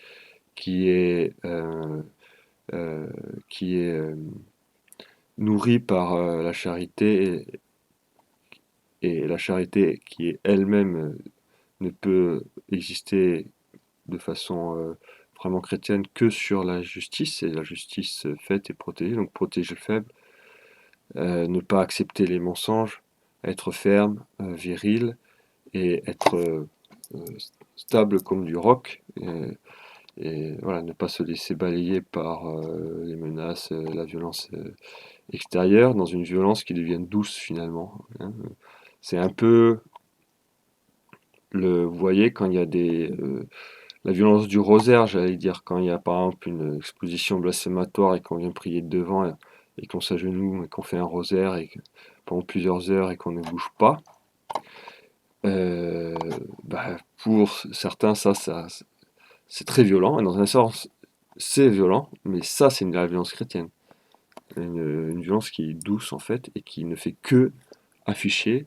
est, euh, qui est nourrie par la charité et la charité qui est elle-même ne peut exister de façon vraiment chrétienne que sur la justice, et la justice faite et protégée, donc protéger le faible, ne pas accepter les mensonges, être ferme, viril, et être euh, stable comme du roc, et voilà, ne pas se laisser balayer par les menaces, la violence extérieure, dans une violence qui devienne douce finalement, hein. C'est un peu, vous voyez, quand il y a la violence du rosaire, j'allais dire, quand il y a par exemple une exposition blasphématoire et qu'on vient prier devant et qu'on s'agenouille et qu'on fait un rosaire pendant plusieurs heures et qu'on ne bouge pas, euh, pour certains, c'est très violent. Et dans un sens, c'est violent, mais ça, c'est la violence chrétienne. Une violence qui est douce en fait et qui ne fait que afficher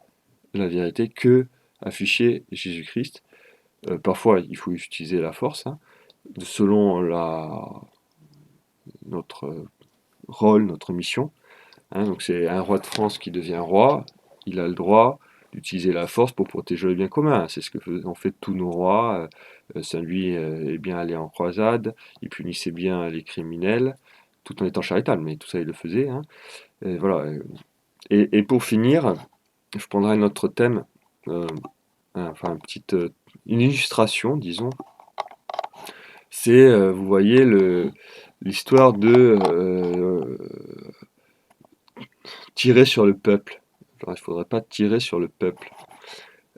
la vérité, que afficher Jésus-Christ. Parfois, il faut utiliser la force, hein, selon notre rôle, notre mission, hein. Donc c'est un roi de France qui devient roi, il a le droit d'utiliser la force pour protéger le bien commun. C'est ce que ont fait tous nos rois. Saint-Louis est bien allé en croisade, il punissait bien les criminels, tout en étant charitable, mais tout ça il le faisait, hein. Et voilà. Et pour finir, je prendrai un autre thème, euh, enfin une illustration, disons. C'est, vous voyez, l'histoire de tirer sur le peuple. Genre, il ne faudrait pas tirer sur le peuple.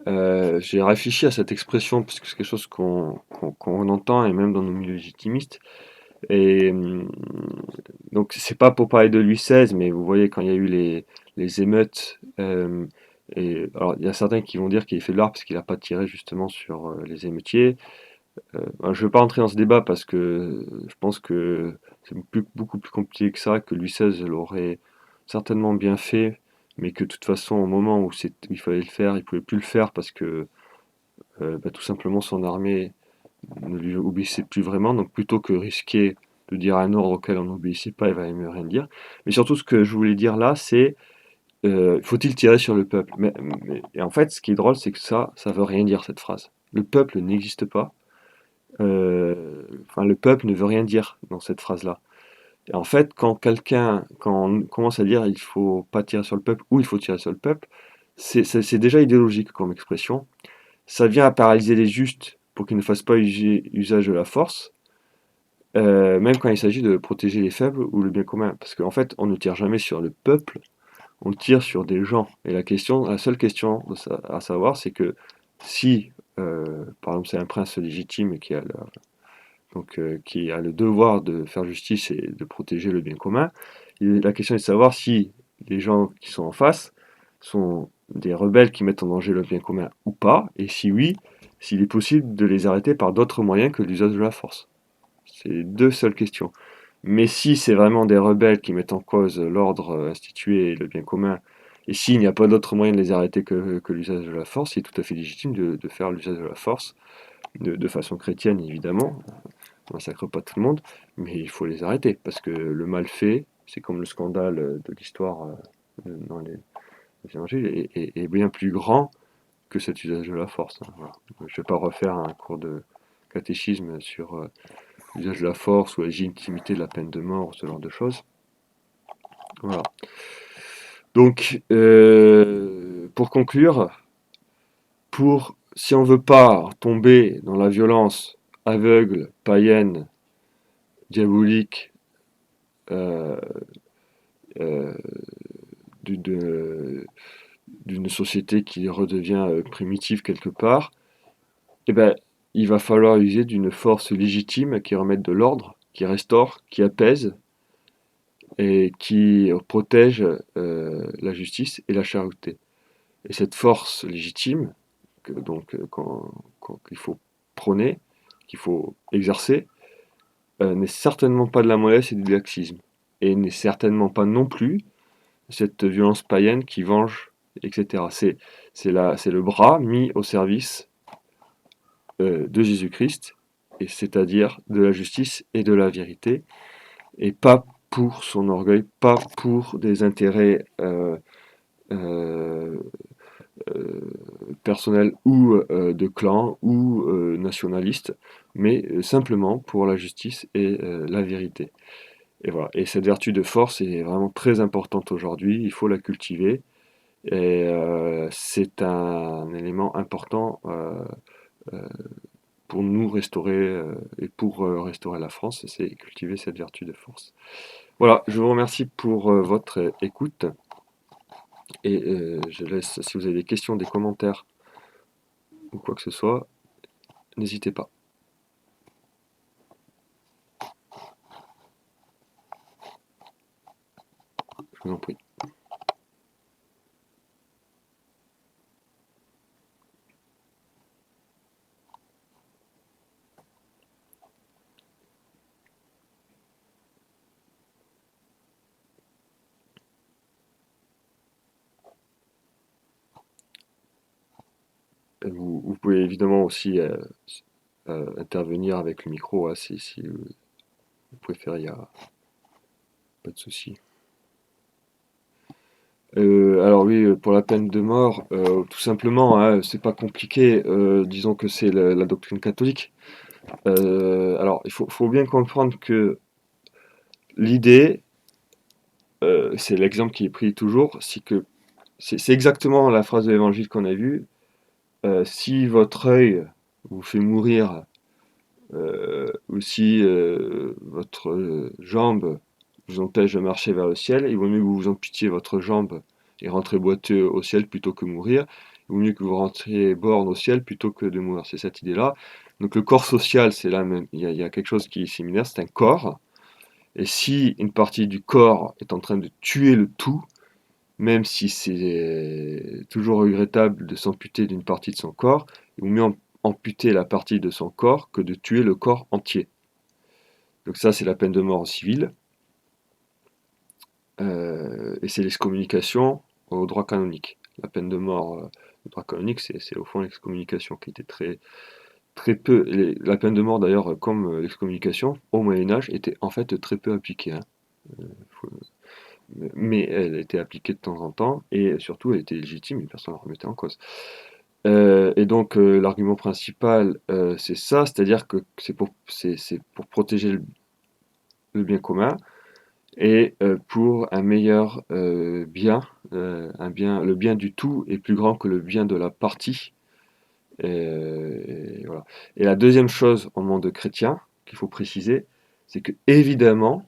J'ai réfléchi à cette expression parce que c'est quelque chose qu'on entend et même dans nos milieux légitimistes. Et donc c'est pas pour parler de Louis XVI, mais vous voyez quand il y a eu les émeutes, et alors il y a certains qui vont dire qu'il fait de l'art parce qu'il n'a pas tiré justement sur les émeutiers. Je ne vais pas entrer dans ce débat parce que je pense que c'est beaucoup plus compliqué que ça, que Louis XVI l'aurait certainement bien fait, mais que de toute façon, au moment où il fallait le faire, il pouvait plus le faire parce que tout simplement son armée ne lui obéissait plus vraiment. Donc plutôt que risquer de dire un ordre auquel on n'obéissait pas, il valait mieux rien dire. Mais surtout, ce que je voulais dire là, c'est faut-il tirer sur le peuple? Et en fait, ce qui est drôle, c'est que ça veut rien dire cette phrase. Le peuple n'existe pas. Enfin, le peuple ne veut rien dire dans cette phrase-là. Et en fait, quand on commence à dire il faut pas tirer sur le peuple ou il faut tirer sur le peuple, c'est déjà idéologique comme expression. Ça vient à paralyser les justes pour qu'ils ne fassent pas usage de la force, même quand il s'agit de protéger les faibles ou le bien commun. Parce qu'en fait, on ne tire jamais sur le peuple, on tire sur des gens. Et la seule question à savoir, c'est que si, par exemple, c'est un prince légitime qui a le devoir de faire justice et de protéger le bien commun. La question est de savoir si les gens qui sont en face sont des rebelles qui mettent en danger le bien commun ou pas, et si oui, s'il est possible de les arrêter par d'autres moyens que l'usage de la force. C'est les deux seules questions. Mais si c'est vraiment des rebelles qui mettent en cause l'ordre institué et le bien commun, et s'il n'y a pas d'autre moyen de les arrêter que l'usage de la force, il est tout à fait légitime de faire l'usage de la force, de façon chrétienne évidemment, on massacre pas tout le monde, mais il faut les arrêter, parce que le mal fait, c'est comme le scandale de l'histoire dans les évangiles, est bien plus grand que cet usage de la force, hein, voilà. Je ne vais pas refaire un cours de catéchisme sur l'usage de la force ou la légitimité de la peine de mort, ce genre de choses. Voilà. Donc, pour conclure, si on ne veut pas tomber dans la violence aveugle, païenne, diabolique euh, euh, d'une d'une société qui redevient primitive quelque part, eh ben, il va falloir user d'une force légitime qui remette de l'ordre, qui restaure, qui apaise et qui protège la justice et la charité. Et cette force légitime, qu'il faut prôner, qu'il faut exercer, n'est certainement pas de la mollesse et du laxisme. Et n'est certainement pas non plus cette violence païenne qui venge, etc. C'est le bras mis au service de Jésus-Christ, et c'est-à-dire de la justice et de la vérité, et pas pour son orgueil, pas pour des intérêts euh, euh, personnels ou de clan ou nationalistes, mais simplement pour la justice et la vérité. Et voilà. Et cette vertu de force est vraiment très importante aujourd'hui. Il faut la cultiver. Et c'est un élément important euh, pour nous restaurer et pour restaurer la France, c'est cultiver cette vertu de force. Voilà, je vous remercie pour votre écoute et je laisse, si vous avez des questions, des commentaires ou quoi que ce soit, n'hésitez pas. Je vous en prie. Vous pouvez évidemment aussi intervenir avec le micro hein, si vous préférez, il n'y a pas de souci. Alors oui, pour la peine de mort, tout simplement, hein, c'est pas compliqué. Disons que c'est la doctrine catholique. Alors, faut bien comprendre que l'idée, c'est l'exemple qui est pris toujours, c'est que c'est exactement la phrase de l'évangile qu'on a vue. Si votre œil vous fait mourir, ou si votre jambe vous empêche de marcher vers le ciel, il vaut mieux que vous vous amputiez votre jambe et rentrez boiteux au ciel plutôt que mourir. Il vaut mieux que vous rentriez borne au ciel plutôt que de mourir. C'est cette idée-là. Donc le corps social, c'est là même. Il y a quelque chose qui est similaire, c'est un corps. Et si une partie du corps est en train de tuer le tout, même si c'est toujours regrettable de s'amputer d'une partie de son corps, il vaut mieux amputer la partie de son corps que de tuer le corps entier. Donc ça, c'est la peine de mort en civil, et c'est l'excommunication au droit canonique. La peine de mort au droit canonique, c'est au fond l'excommunication qui était très peu. La peine de mort d'ailleurs, comme l'excommunication, au Moyen-Âge, était en fait très peu appliquée. Hein. Faut- Mais elle était appliquée de temps en temps, et surtout elle était légitime, et personne ne la remettait en cause. Et donc l'argument principal, c'est ça, c'est-à-dire que c'est pour protéger le bien commun, et pour un meilleur bien, le bien du tout est plus grand que le bien de la partie. Et voilà. Et la deuxième chose au monde chrétien qu'il faut préciser, c'est que évidemment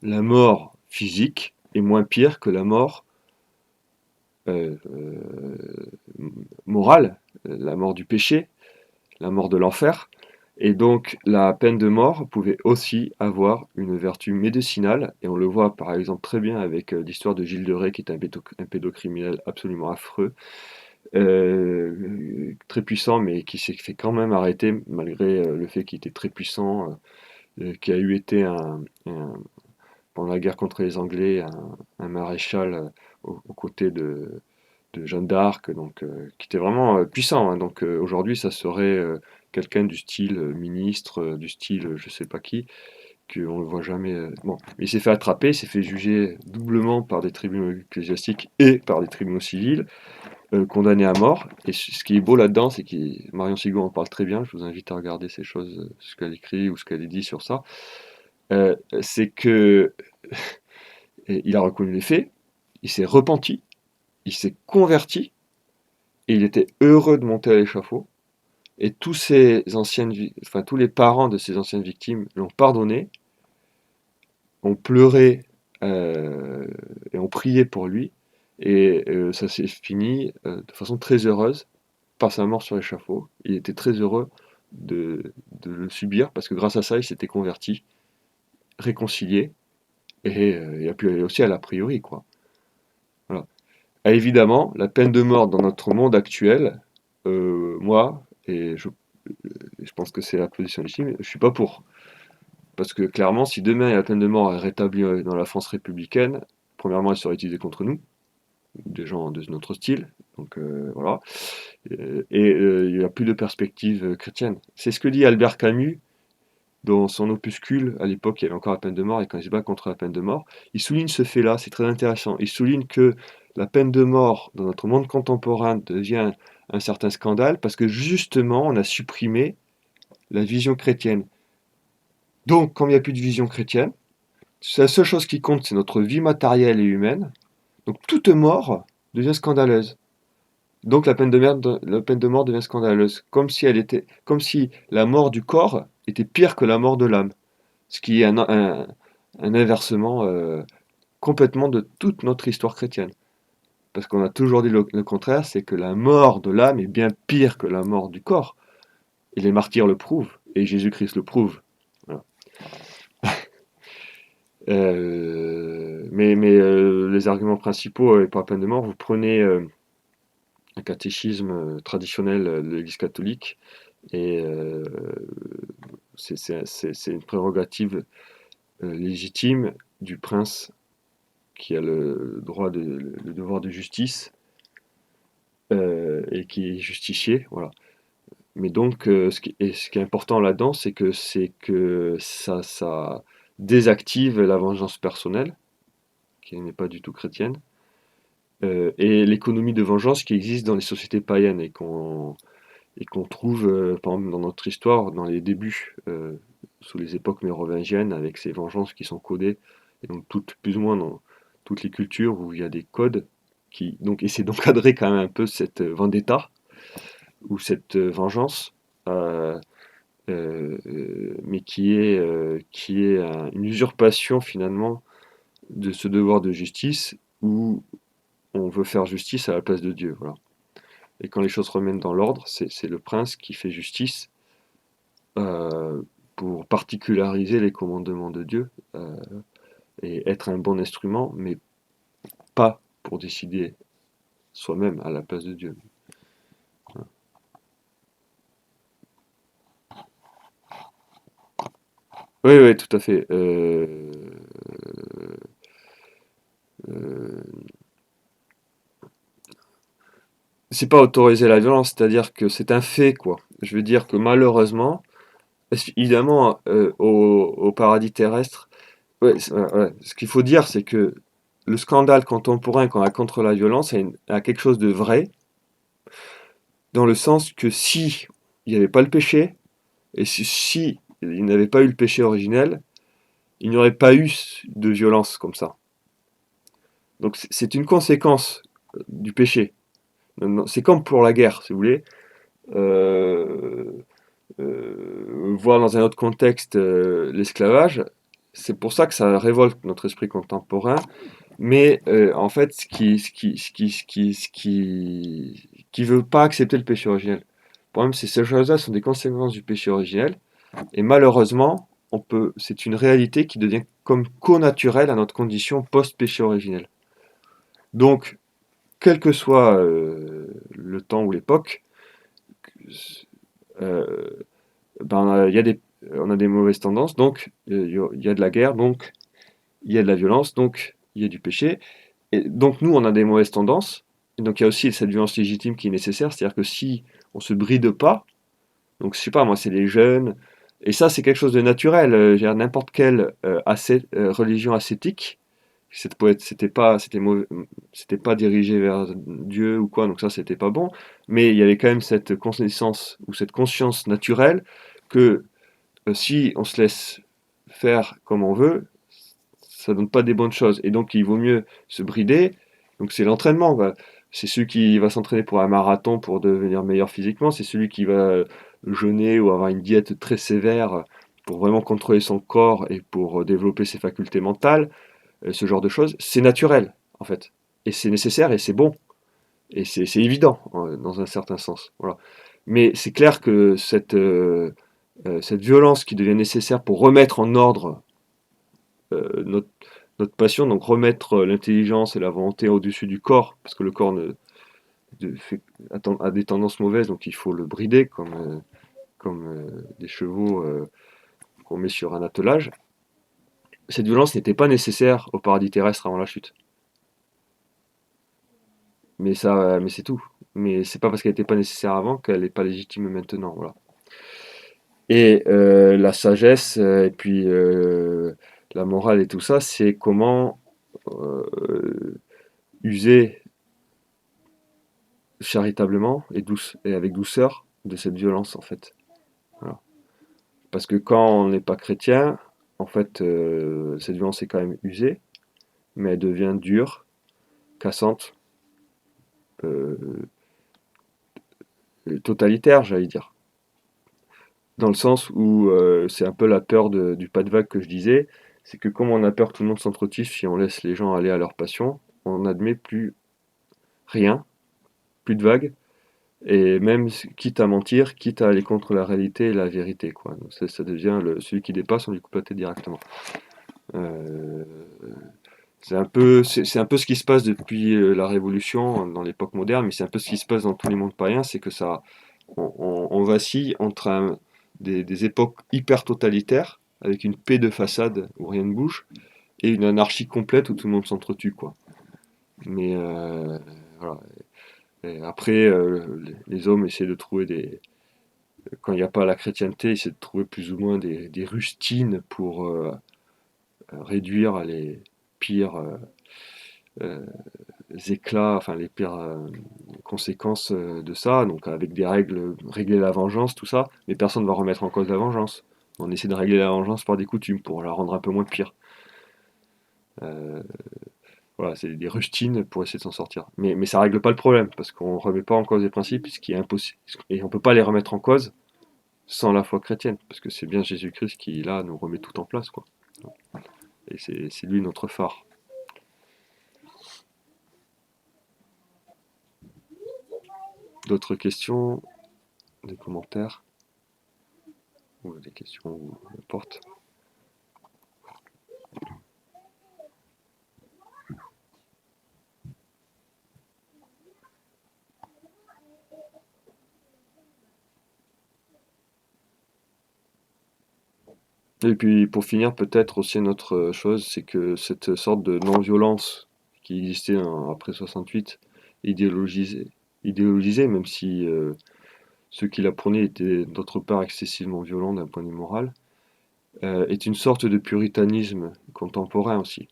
la mort physique est moins pire que la mort euh, euh, morale, la mort du péché, la mort de l'enfer. Et donc la peine de mort pouvait aussi avoir une vertu médicinale, et on le voit par exemple très bien avec l'histoire de Gilles de Rais, qui est un pédocriminel absolument affreux, très puissant, mais qui s'est fait quand même arrêter malgré le fait qu'il était très puissant, qui a eu été pendant la guerre contre les Anglais, un maréchal aux côtés de Jeanne d'Arc, donc qui était vraiment puissant. Hein. Donc aujourd'hui, ça serait quelqu'un du style ministre, du style je sais pas qui, qu'on ne voit jamais. Bon, mais il s'est fait attraper, il s'est fait juger doublement par des tribunaux ecclésiastiques et par des tribunaux civils, condamné à mort. Et ce qui est beau là-dedans, c'est que Marion Sigaud en parle très bien. Je vous invite à regarder ces choses, ce qu'elle écrit ou ce qu'elle dit sur ça. C'est que il a reconnu les faits, il s'est repenti, il s'est converti, et il était heureux de monter à l'échafaud. Et tous les parents de ces anciennes victimes l'ont pardonné. on pleurait et on priait pour lui, et ça s'est fini de façon très heureuse par sa mort sur l'échafaud. Il était très heureux de le subir parce que grâce à ça, il s'était converti, réconcilié, et il a pu aller au ciel a priori, quoi. Voilà. Ah, évidemment, la peine de mort dans notre monde actuel, moi, je pense que c'est la position légitime, je suis pas pour. Parce que clairement, si demain la peine de mort est rétablie dans la France républicaine, premièrement, elle serait utilisée contre nous, des gens de notre style, donc voilà. Il n'y a plus de perspective chrétienne. C'est ce que dit Albert Camus dans son opuscule. À l'époque, il y avait encore la peine de mort, et quand il se bat contre la peine de mort, il souligne ce fait-là, c'est très intéressant. Il souligne que la peine de mort dans notre monde contemporain devient un certain scandale parce que justement, on a supprimé la vision chrétienne. Donc, comme il n'y a plus de vision chrétienne, c'est la seule chose qui compte, c'est notre vie matérielle et humaine. Donc, toute mort devient scandaleuse. Donc, la peine de mort devient scandaleuse, comme si la mort du corps était pire que la mort de l'âme, ce qui est un inversement complètement de toute notre histoire chrétienne. Parce qu'on a toujours dit le contraire, c'est que la mort de l'âme est bien pire que la mort du corps. Et les martyrs le prouvent, et Jésus-Christ le prouve. Voilà. Les arguments principaux pour la peine de mort, vous prenez un catéchisme traditionnel de l'Église catholique, et c'est une prérogative légitime du prince qui a le devoir de justice et qui est justicier, voilà. Mais donc, ce qui est important là-dedans, c'est que ça désactive la vengeance personnelle, qui n'est pas du tout chrétienne, et l'économie de vengeance qui existe dans les sociétés païennes et qu'on trouve, par exemple, dans notre histoire, dans les débuts, sous les époques mérovingiennes, avec ces vengeances qui sont codées, et donc plus ou moins dans toutes les cultures où il y a des codes qui donc essaient d'encadrer quand même un peu cette vendetta ou cette vengeance, euh, mais qui est une usurpation finalement de ce devoir de justice où on veut faire justice à la place de Dieu. Voilà. Et quand les choses reviennent dans l'ordre, c'est le prince qui fait justice euh, pour particulariser les commandements de Dieu et être un bon instrument, mais pas pour décider soi-même à la place de Dieu. Oui, oui, tout à fait. Euh, c'est pas autoriser la violence, c'est-à-dire que c'est un fait, quoi. Je veux dire que malheureusement, évidemment, au paradis terrestre, ouais, ouais. Ce qu'il faut dire, c'est que le scandale contemporain qu'on a contre la violence a quelque chose de vrai, dans le sens que si il n'y avait pas le péché, et si il n'avait pas eu le péché originel, il n'y aurait pas eu de violence comme ça. Donc c'est une conséquence du péché. C'est comme pour la guerre, si vous voulez. Euh, Voir dans un autre contexte l'esclavage, c'est pour ça que ça révolte notre esprit contemporain. Mais en fait, qui veut pas accepter le péché originel. Le problème, c'est que ces choses-là sont des conséquences du péché originel. Et malheureusement, c'est une réalité qui devient comme connaturelle à notre condition post-péché originel. Donc, quel que soit le temps ou l'époque, euh, ben, on a des mauvaises tendances, donc il y a de la guerre, donc il y a de la violence, donc il y a du péché. Et donc nous, on a des mauvaises tendances. Et donc il y a aussi cette violence légitime qui est nécessaire, c'est-à-dire que si on se bride pas, donc je sais pas, moi c'est les jeunes, et ça c'est quelque chose de naturel. Je veux dire, n'importe quelle religion ascétique, c'était pas dirigé vers Dieu ou quoi, donc ça c'était pas bon. Mais il y avait quand même cette connaissance ou cette conscience naturelle que si on se laisse faire comme on veut, ça donne pas des bonnes choses. Et donc, il vaut mieux se brider. Donc, c'est l'entraînement, quoi. C'est celui qui va s'entraîner pour un marathon pour devenir meilleur physiquement. C'est celui qui va jeûner ou avoir une diète très sévère pour vraiment contrôler son corps et pour développer ses facultés mentales, ce genre de choses, c'est naturel, en fait. Et c'est nécessaire et c'est bon. Et c'est évident, dans un certain sens. Voilà. Mais c'est clair que cette violence qui devient nécessaire pour remettre en ordre notre, notre passion, donc remettre l'intelligence et la volonté au-dessus du corps, parce que le corps a des tendances mauvaises, donc il faut le brider comme des chevaux qu'on met sur un attelage. Cette violence n'était pas nécessaire au paradis terrestre avant la chute. Mais c'est tout. Mais c'est pas parce qu'elle n'était pas nécessaire avant qu'elle n'est pas légitime maintenant. Voilà. Et la sagesse, et puis la morale et tout ça, c'est comment user charitablement et avec douceur de cette violence, en fait. Voilà. Parce que quand on n'est pas chrétien, en fait, cette violence est quand même usée, mais elle devient dure, cassante, euh, totalitaire, j'allais dire. Dans le sens où c'est un peu la peur du pas de vague que je disais, c'est que comme on a peur que tout le monde s'entretue si on laisse les gens aller à leur passion, on n'admet plus rien, plus de vagues, et même quitte à mentir, quitte à aller contre la réalité et la vérité, quoi. Donc ça devient celui qui dépasse, on lui coupe la tête directement. Euh, c'est un peu ce qui se passe depuis la Révolution dans l'époque moderne, mais c'est un peu ce qui se passe dans tous les mondes païens, c'est que on vacille entre des époques hyper totalitaires, avec une paix de façade où rien ne bouge, et une anarchie complète où tout le monde s'entretue, quoi. Mais voilà. Et après, les hommes essaient de trouver quand il n'y a pas la chrétienté, ils essaient de trouver plus ou moins des rustines pour réduire les pires euh, éclats, enfin les pires conséquences de ça, donc avec des règles, régler la vengeance, tout ça, mais personne ne va remettre en cause la vengeance. On essaie de régler la vengeance par des coutumes pour la rendre un peu moins pire. Euh, voilà, c'est des rustines pour essayer de s'en sortir. Mais ça règle pas le problème, parce qu'on ne remet pas en cause les principes, ce qui est impossible. Et on peut pas les remettre en cause sans la foi chrétienne, parce que c'est bien Jésus-Christ qui, là, nous remet tout en place, quoi. Et c'est lui notre phare. D'autres questions, des commentaires, ou des questions, ou n'importe. Et puis pour finir, peut-être aussi une autre chose, c'est que cette sorte de non-violence qui existait après 68, idéologisée, idéologisée, même si ceux qui la prenaient étaient d'autre part excessivement violents d'un point de vue moral, est une sorte de puritanisme contemporain aussi,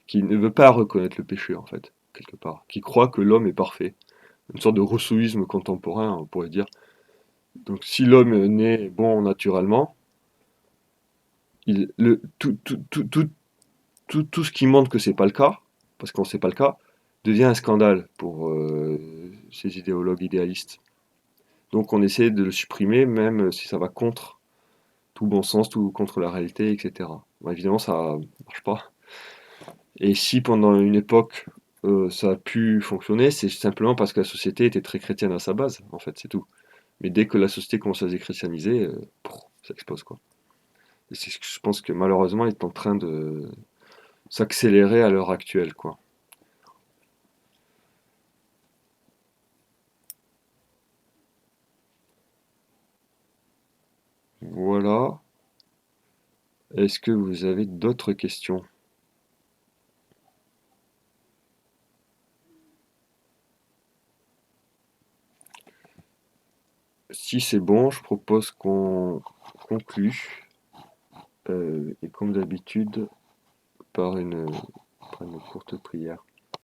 qui ne veut pas reconnaître le péché en fait, quelque part, qui croit que l'homme est parfait. Une sorte de rousseauisme contemporain, on pourrait dire. Donc si l'homme naît bon naturellement, tout ce qui montre que c'est pas le cas, parce qu'on sait pas le cas, devient un scandale pour ces idéologues idéalistes. Donc on essaie de le supprimer, même si ça va contre tout bon sens, tout contre la réalité, etc. Bon, évidemment, ça marche pas. Et si pendant une époque ça a pu fonctionner, c'est simplement parce que la société était très chrétienne à sa base, en fait, c'est tout. Mais dès que la société commence à se déchristianiser, ça explose, quoi. Et c'est ce que je pense que malheureusement est en train de s'accélérer à l'heure actuelle, quoi. Voilà. Est-ce que vous avez d'autres questions? Si c'est bon, je propose qu'on conclue, et comme d'habitude, par par une courte prière.